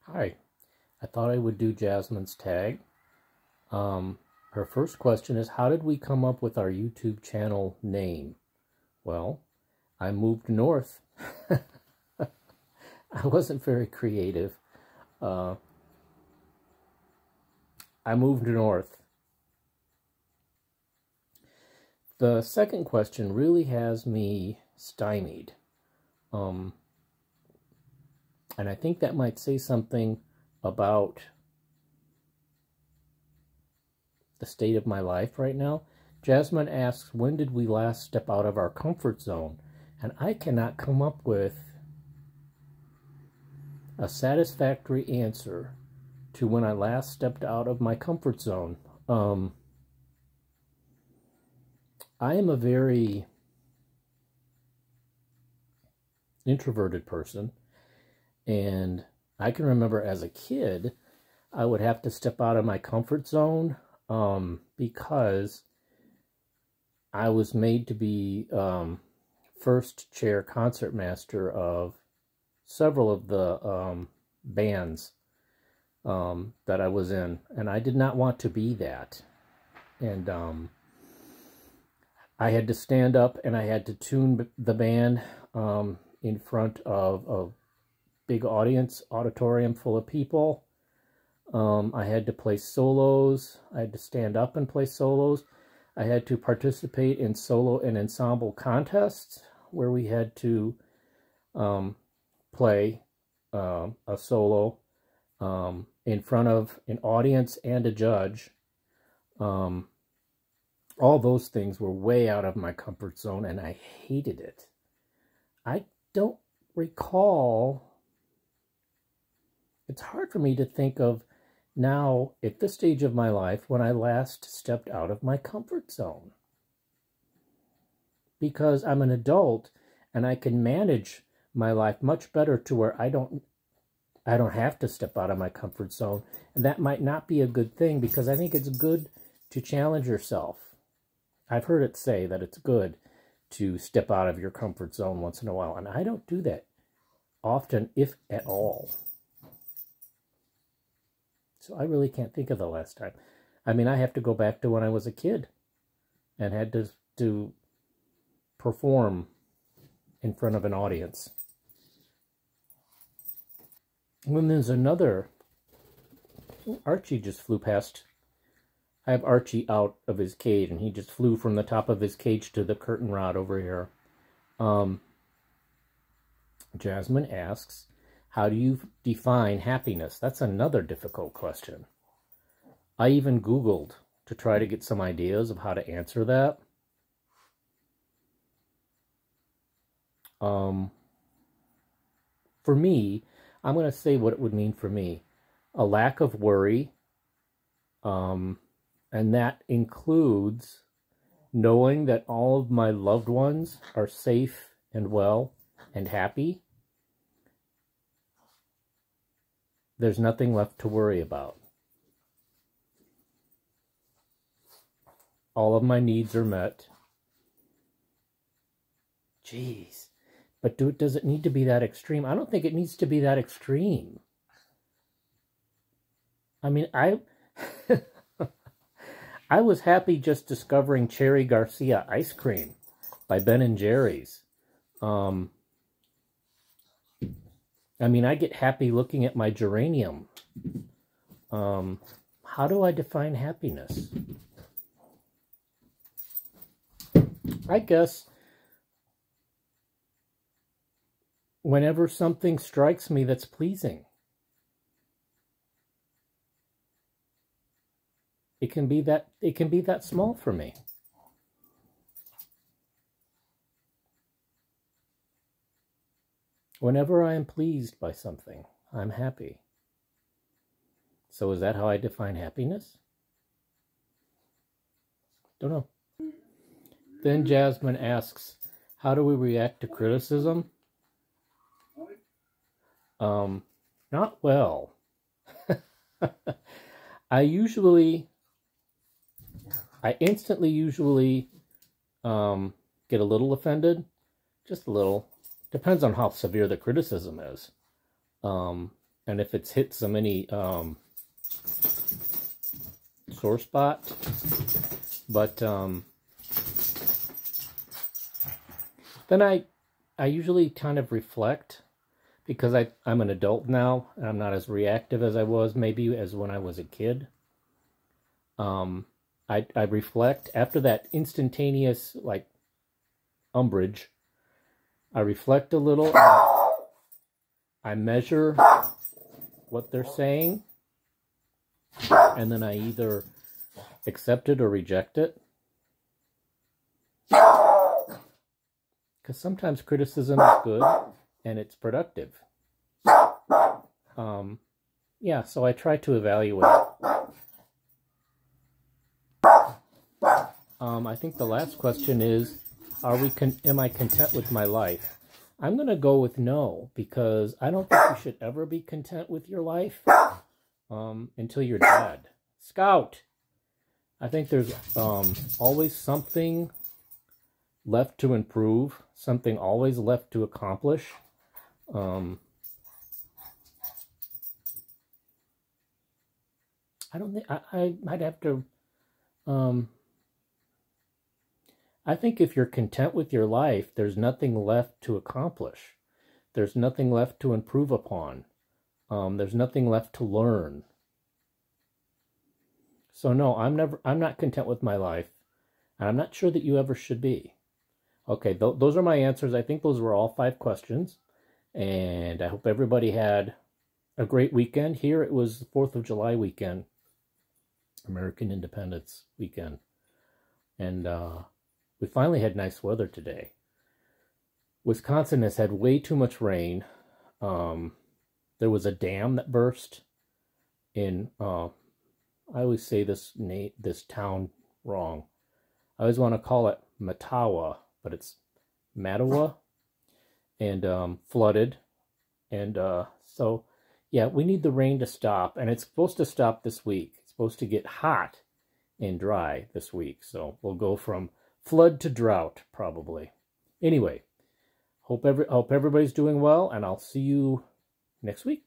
Hi, I thought I would do Jasmine's tag. Her first question is, how did we come up with our YouTube channel name? Well, I moved north. I wasn't very creative. I moved north. The second question really has me stymied. And I think that might say something about the state of my life right now. Jasmine asks, when did we last step out of our comfort zone? And I cannot come up with a satisfactory answer to when I last stepped out of my comfort zone. I am a very introverted person, and I can remember as a kid, I would have to step out of my comfort zone because I was made to be first chair concertmaster of several of the bands that I was in, and I did not want to be that. And I had to stand up and I had to tune the band in front of a big auditorium full of people. I had to play solos. I had to stand up and play solos. I had to participate in solo and ensemble contests where we had to play a solo in front of an audience and a judge. All those things were way out of my comfort zone, and I hated it. I don't recall. It's hard for me to think of now, at this stage of my life, when I last stepped out of my comfort zone. Because I'm an adult, and I can manage my life much better to where I don't have to step out of my comfort zone. And that might not be a good thing, because I think it's good to challenge yourself. I've heard it say that it's good to step out of your comfort zone once in a while, and I don't do that often, if at all. So I really can't think of the last time. I mean, I have to go back to when I was a kid and had to perform in front of an audience. And then there's another. Archie just flew past. I have Archie out of his cage, and he just flew from the top of his cage to the curtain rod over here. Jasmine asks, how do you define happiness? That's another difficult question. I even Googled to try to get some ideas of how to answer that. For me, I'm going to say what it would mean for me. A lack of worry, and that includes knowing that all of my loved ones are safe and well and happy. There's nothing left to worry about. All of my needs are met. Jeez. But does it need to be that extreme? I don't think it needs to be that extreme. I mean, I was happy just discovering Cherry Garcia ice cream by Ben & Jerry's. I mean, I get happy looking at my geranium. How do I define happiness? I guess whenever something strikes me that's pleasing. It can be that small for me. Whenever I am pleased by something, I'm happy. So is that how I define happiness? Don't know. Then Jasmine asks, how do we react to criticism? Not well. I instantly usually get a little offended, just a little. Depends on how severe the criticism is. and if it's hit so many sore spot. But then I usually kind of reflect, because I'm an adult now and I'm not as reactive as I was maybe as when I was a kid. I reflect after that instantaneous like umbrage. I reflect a little. I measure what they're saying, and then I either accept it or reject it. Because sometimes criticism is good and it's productive. Yeah, so I try to evaluate. I think the last question is, am I content with my life? I'm going to go with no, because I don't think you should ever be content with your life until you're dead. Scout! I think there's always something left to improve, something always left to accomplish. I don't think I might have to. I think if you're content with your life, there's nothing left to accomplish. There's nothing left to improve upon. There's nothing left to learn. So no, I'm not content with my life, and I'm not sure that you ever should be. Okay, those are my answers. I think those were all 5 questions, and I hope everybody had a great weekend. Here it was the 4th of July weekend, American Independence weekend, and we finally had nice weather today. Wisconsin has had way too much rain. There was a dam that burst in, I always say this town wrong. I always want to call it Mattawa, but it's Mattawa, and flooded. And so, yeah, we need the rain to stop, and it's supposed to stop this week. It's supposed to get hot and dry this week, so we'll go from flood to drought, probably. Anyway, hope everybody's doing well, and I'll see you next week.